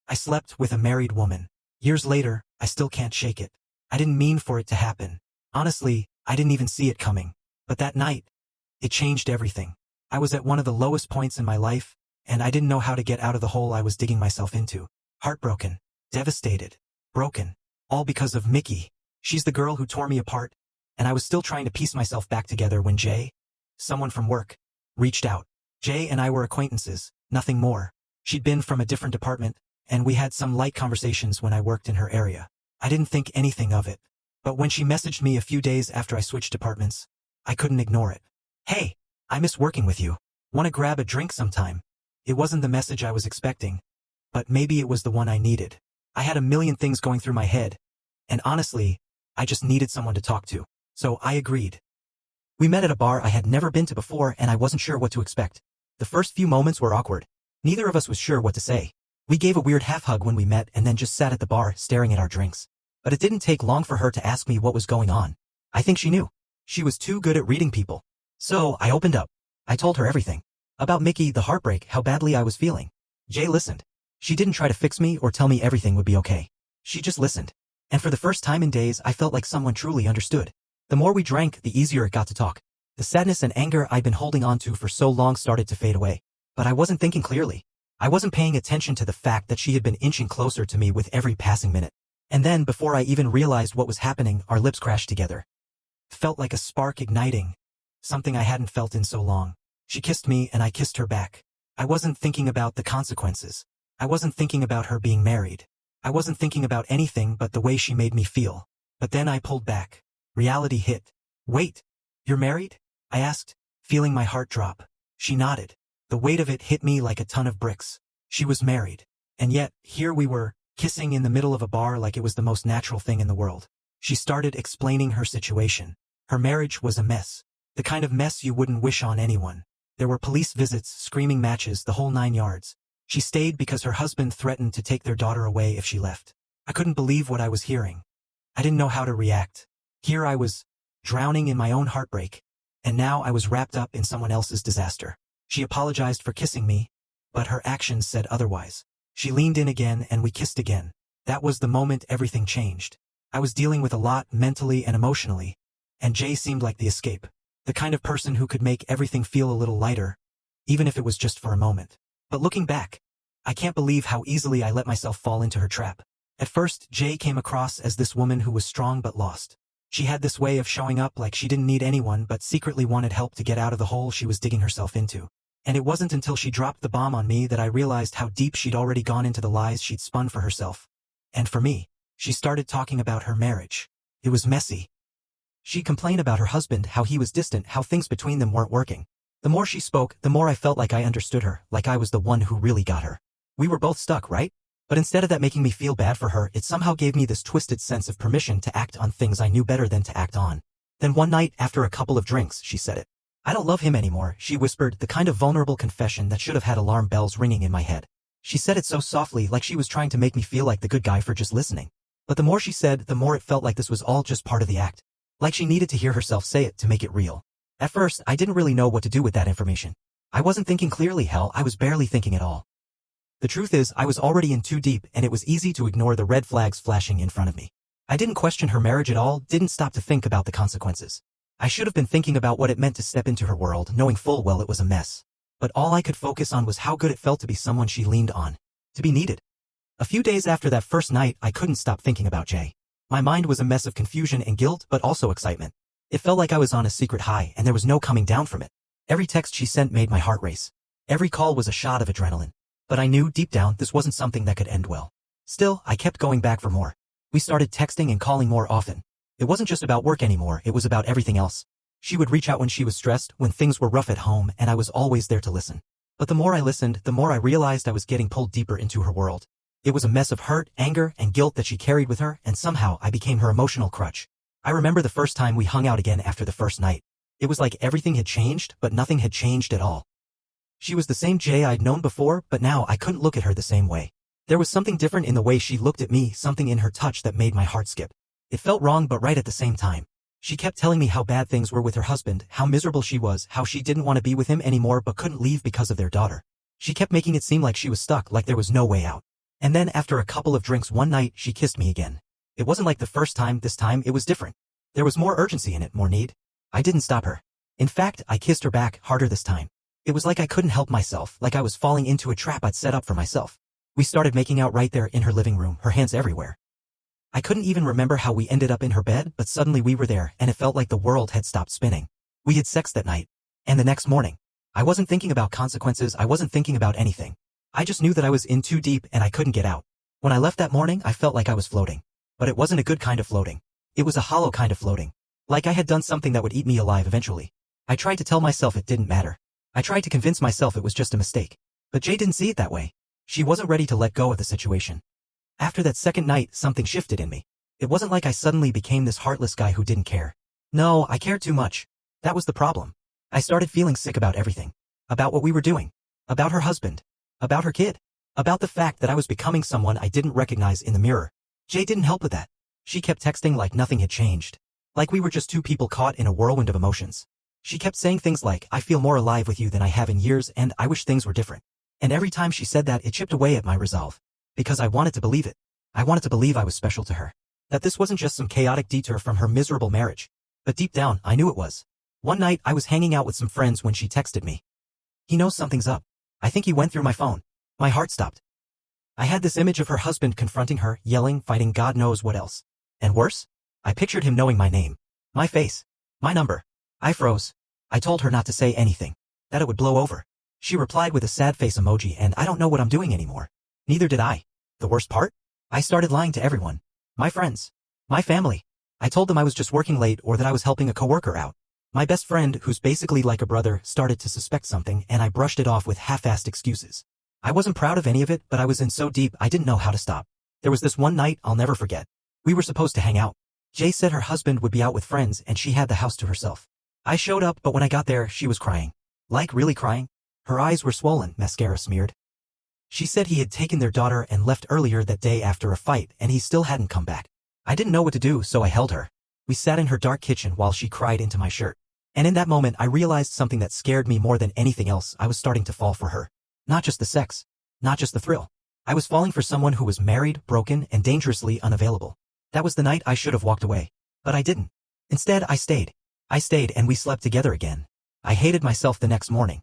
I slept with a married woman. Years later, I still can't shake it. I didn't mean for it to happen. Honestly, I didn't even see it coming. But that night, it changed everything. I was at one of the lowest points in my life, and I didn't know how to get out of the hole I was digging myself into. Heartbroken, devastated, broken. All because of Mickey. She's the girl who tore me apart, and I was still trying to piece myself back together when Jay, someone from work, reached out. Jay and I were acquaintances, nothing more. She'd been from a different department, and we had some light conversations when I worked in her area. I didn't think anything of it. But when she messaged me a few days after I switched departments, I couldn't ignore it. "Hey, I miss working with you. Want to grab a drink sometime?" It wasn't the message I was expecting, but maybe it was the one I needed. I had a million things going through my head, and honestly, I just needed someone to talk to. So I agreed. We met at a bar I had never been to before, and I wasn't sure what to expect. The first few moments were awkward. Neither of us was sure what to say. We gave a weird half-hug when we met and then just sat at the bar staring at our drinks. But it didn't take long for her to ask me what was going on. I think she knew. She was too good at reading people. So I opened up. I told her everything. About Mickey, the heartbreak, how badly I was feeling. Jay listened. She didn't try to fix me or tell me everything would be okay. She just listened. And for the first time in days, I felt like someone truly understood. The more we drank, the easier it got to talk. The sadness and anger I'd been holding on to for so long started to fade away. But I wasn't thinking clearly. I wasn't paying attention to the fact that she had been inching closer to me with every passing minute. And then, before I even realized what was happening, our lips crashed together. It felt like a spark igniting. Something I hadn't felt in so long. She kissed me and I kissed her back. I wasn't thinking about the consequences. I wasn't thinking about her being married. I wasn't thinking about anything but the way she made me feel. But then I pulled back. Reality hit. "Wait, you're married?" I asked, feeling my heart drop. She nodded. The weight of it hit me like a ton of bricks. She was married. And yet, here we were, kissing in the middle of a bar like it was the most natural thing in the world. She started explaining her situation. Her marriage was a mess. The kind of mess you wouldn't wish on anyone. There were police visits, screaming matches, the whole 9 yards. She stayed because her husband threatened to take their daughter away if she left. I couldn't believe what I was hearing. I didn't know how to react. Here I was, drowning in my own heartbreak, and now I was wrapped up in someone else's disaster. She apologized for kissing me, but her actions said otherwise. She leaned in again and we kissed again. That was the moment everything changed. I was dealing with a lot mentally and emotionally, and Jay seemed like the escape. The kind of person who could make everything feel a little lighter, even if it was just for a moment. But looking back, I can't believe how easily I let myself fall into her trap. At first, Jay came across as this woman who was strong but lost. She had this way of showing up like she didn't need anyone but secretly wanted help to get out of the hole she was digging herself into. And it wasn't until she dropped the bomb on me that I realized how deep she'd already gone into the lies she'd spun for herself. And for me, she started talking about her marriage. It was messy. She complained about her husband, how he was distant, how things between them weren't working. The more she spoke, the more I felt like I understood her, like I was the one who really got her. We were both stuck, right? But instead of that making me feel bad for her, it somehow gave me this twisted sense of permission to act on things I knew better than to act on. Then one night, after a couple of drinks, she said it. "I don't love him anymore," she whispered, the kind of vulnerable confession that should have had alarm bells ringing in my head. She said it so softly, like she was trying to make me feel like the good guy for just listening. But the more she said, the more it felt like this was all just part of the act. Like she needed to hear herself say it to make it real. At first, I didn't really know what to do with that information. I wasn't thinking clearly, hell, I was barely thinking at all. The truth is, I was already in too deep, and it was easy to ignore the red flags flashing in front of me. I didn't question her marriage at all, didn't stop to think about the consequences. I should have been thinking about what it meant to step into her world, knowing full well it was a mess. But all I could focus on was how good it felt to be someone she leaned on. To be needed. A few days after that first night, I couldn't stop thinking about Jay. My mind was a mess of confusion and guilt, but also excitement. It felt like I was on a secret high, and there was no coming down from it. Every text she sent made my heart race. Every call was a shot of adrenaline. But I knew, deep down, this wasn't something that could end well. Still, I kept going back for more. We started texting and calling more often. It wasn't just about work anymore, it was about everything else. She would reach out when she was stressed, when things were rough at home, and I was always there to listen. But the more I listened, the more I realized I was getting pulled deeper into her world. It was a mess of hurt, anger, and guilt that she carried with her, and somehow I became her emotional crutch. I remember the first time we hung out again after the first night. It was like everything had changed, but nothing had changed at all. She was the same Jay I'd known before, but now I couldn't look at her the same way. There was something different in the way she looked at me, something in her touch that made my heart skip. It felt wrong but right at the same time. She kept telling me how bad things were with her husband, how miserable she was, how she didn't want to be with him anymore but couldn't leave because of their daughter. She kept making it seem like she was stuck, like there was no way out. And then after a couple of drinks one night, she kissed me again. It wasn't like the first time, this time it was different. There was more urgency in it, more need. I didn't stop her. In fact, I kissed her back, harder this time. It was like I couldn't help myself, like I was falling into a trap I'd set up for myself. We started making out right there in her living room, her hands everywhere. I couldn't even remember how we ended up in her bed, but suddenly we were there, and it felt like the world had stopped spinning. We had sex that night. And the next morning. I wasn't thinking about consequences, I wasn't thinking about anything. I just knew that I was in too deep and I couldn't get out. When I left that morning, I felt like I was floating. But it wasn't a good kind of floating. It was a hollow kind of floating. Like I had done something that would eat me alive eventually. I tried to tell myself it didn't matter. I tried to convince myself it was just a mistake. But Jay didn't see it that way. She wasn't ready to let go of the situation. After that second night, something shifted in me. It wasn't like I suddenly became this heartless guy who didn't care. No, I cared too much. That was the problem. I started feeling sick about everything. About what we were doing. About her husband. About her kid. About the fact that I was becoming someone I didn't recognize in the mirror. Jay didn't help with that. She kept texting like nothing had changed. Like we were just two people caught in a whirlwind of emotions. She kept saying things like, I feel more alive with you than I have in years and I wish things were different. And every time she said that, it chipped away at my resolve. Because I wanted to believe it. I wanted to believe I was special to her. That this wasn't just some chaotic detour from her miserable marriage. But deep down, I knew it was. One night, I was hanging out with some friends when she texted me. He knows something's up. I think he went through my phone. My heart stopped. I had this image of her husband confronting her, yelling, fighting God knows what else. And worse? I pictured him knowing my name. My face. My number. I froze. I told her not to say anything. That it would blow over. She replied with a sad face emoji and I don't know what I'm doing anymore. Neither did I. The worst part? I started lying to everyone. My friends. My family. I told them I was just working late or that I was helping a coworker out. My best friend, who's basically like a brother, started to suspect something and I brushed it off with half-assed excuses. I wasn't proud of any of it, but I was in so deep I didn't know how to stop. There was this one night I'll never forget. We were supposed to hang out. Jay said her husband would be out with friends and she had the house to herself. I showed up, but when I got there, she was crying. Like really crying. Her eyes were swollen, mascara smeared. She said he had taken their daughter and left earlier that day after a fight and he still hadn't come back. I didn't know what to do, so I held her. We sat in her dark kitchen while she cried into my shirt. And in that moment I realized something that scared me more than anything else. I was starting to fall for her. Not just the sex. Not just the thrill. I was falling for someone who was married, broken, and dangerously unavailable. That was the night I should have walked away. But I didn't. Instead, I stayed. I stayed and we slept together again. I hated myself the next morning.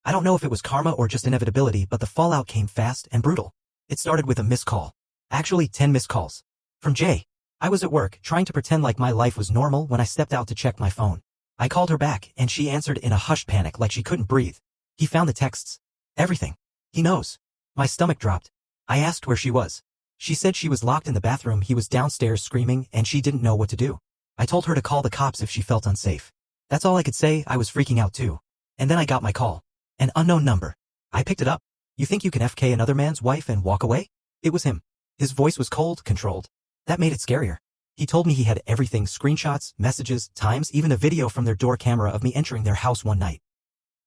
I don't know if it was karma or just inevitability, but the fallout came fast and brutal. It started with a missed call. Actually, 10 missed calls. From Jay. I was at work, trying to pretend like my life was normal when I stepped out to check my phone. I called her back, and she answered in a hushed panic like she couldn't breathe. He found the texts. Everything. He knows. My stomach dropped. I asked where she was. She said she was locked in the bathroom, he was downstairs screaming, and she didn't know what to do. I told her to call the cops if she felt unsafe. That's all I could say. I was freaking out too. And then I got my call. An unknown number. I picked it up. You think you can FK another man's wife and walk away? It was him. His voice was cold, controlled. That made it scarier. He told me he had everything, screenshots, messages, times, even a video from their door camera of me entering their house one night.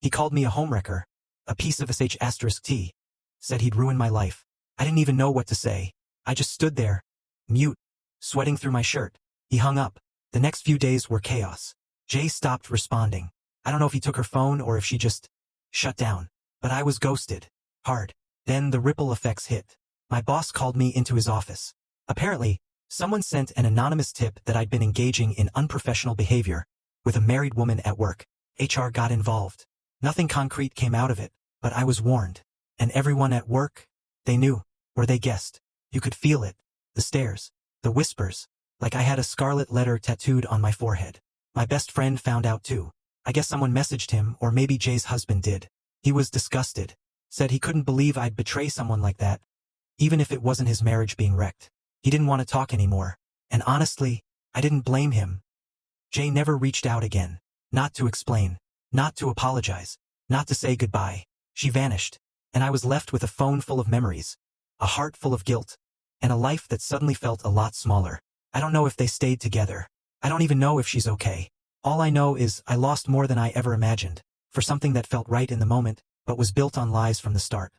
He called me a homewrecker. A piece of sh*t. Said he'd ruin my life. I didn't even know what to say. I just stood there, mute, sweating through my shirt. He hung up. The next few days were chaos. Jay stopped responding. I don't know if he took her phone or if she just shut down. But I was ghosted. Hard. Then the ripple effects hit. My boss called me into his office. Apparently, someone sent an anonymous tip that I'd been engaging in unprofessional behavior with a married woman at work. HR got involved. Nothing concrete came out of it, but I was warned. And everyone at work, they knew, or they guessed. You could feel it. The stares. The whispers. Like I had a scarlet letter tattooed on my forehead. My best friend found out too. I guess someone messaged him, or maybe Jay's husband did. He was disgusted. Said he couldn't believe I'd betray someone like that. Even if it wasn't his marriage being wrecked. He didn't want to talk anymore. And honestly, I didn't blame him. Jay never reached out again. Not to explain. Not to apologize. Not to say goodbye. She vanished. And I was left with a phone full of memories. A heart full of guilt. And a life that suddenly felt a lot smaller. I don't know if they stayed together. I don't even know if she's okay. All I know is I lost more than I ever imagined. For something that felt right in the moment, but was built on lies from the start.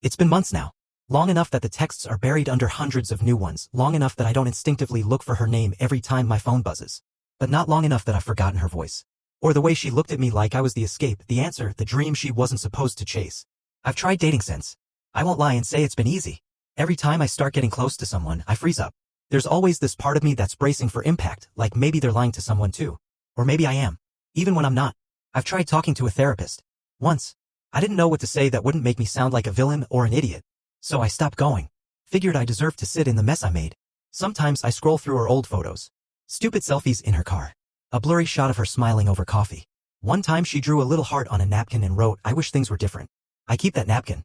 It's been months now. Long enough that the texts are buried under hundreds of new ones, long enough that I don't instinctively look for her name every time my phone buzzes. But not long enough that I've forgotten her voice. Or the way she looked at me like I was the escape, the answer, the dream she wasn't supposed to chase. I've tried dating since. I won't lie and say it's been easy. Every time I start getting close to someone, I freeze up. There's always this part of me that's bracing for impact, like maybe they're lying to someone too. Or maybe I am. Even when I'm not. I've tried talking to a therapist. Once. I didn't know what to say that wouldn't make me sound like a villain or an idiot. So I stopped going. Figured I deserved to sit in the mess I made. Sometimes I scroll through her old photos. Stupid selfies in her car. A blurry shot of her smiling over coffee. One time she drew a little heart on a napkin and wrote, "I wish things were different." I keep that napkin.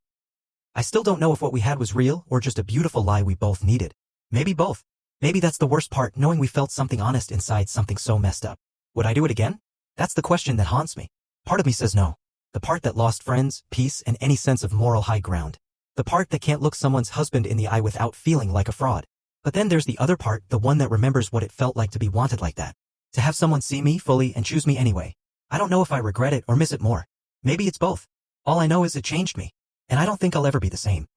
I still don't know if what we had was real or just a beautiful lie we both needed. Maybe both. Maybe that's the worst part, knowing we felt something honest inside something so messed up. Would I do it again? That's the question that haunts me. Part of me says no. The part that lost friends, peace, and any sense of moral high ground. The part that can't look someone's husband in the eye without feeling like a fraud. But then there's the other part, the one that remembers what it felt like to be wanted like that. To have someone see me fully and choose me anyway. I don't know if I regret it or miss it more. Maybe it's both. All I know is it changed me. And I don't think I'll ever be the same.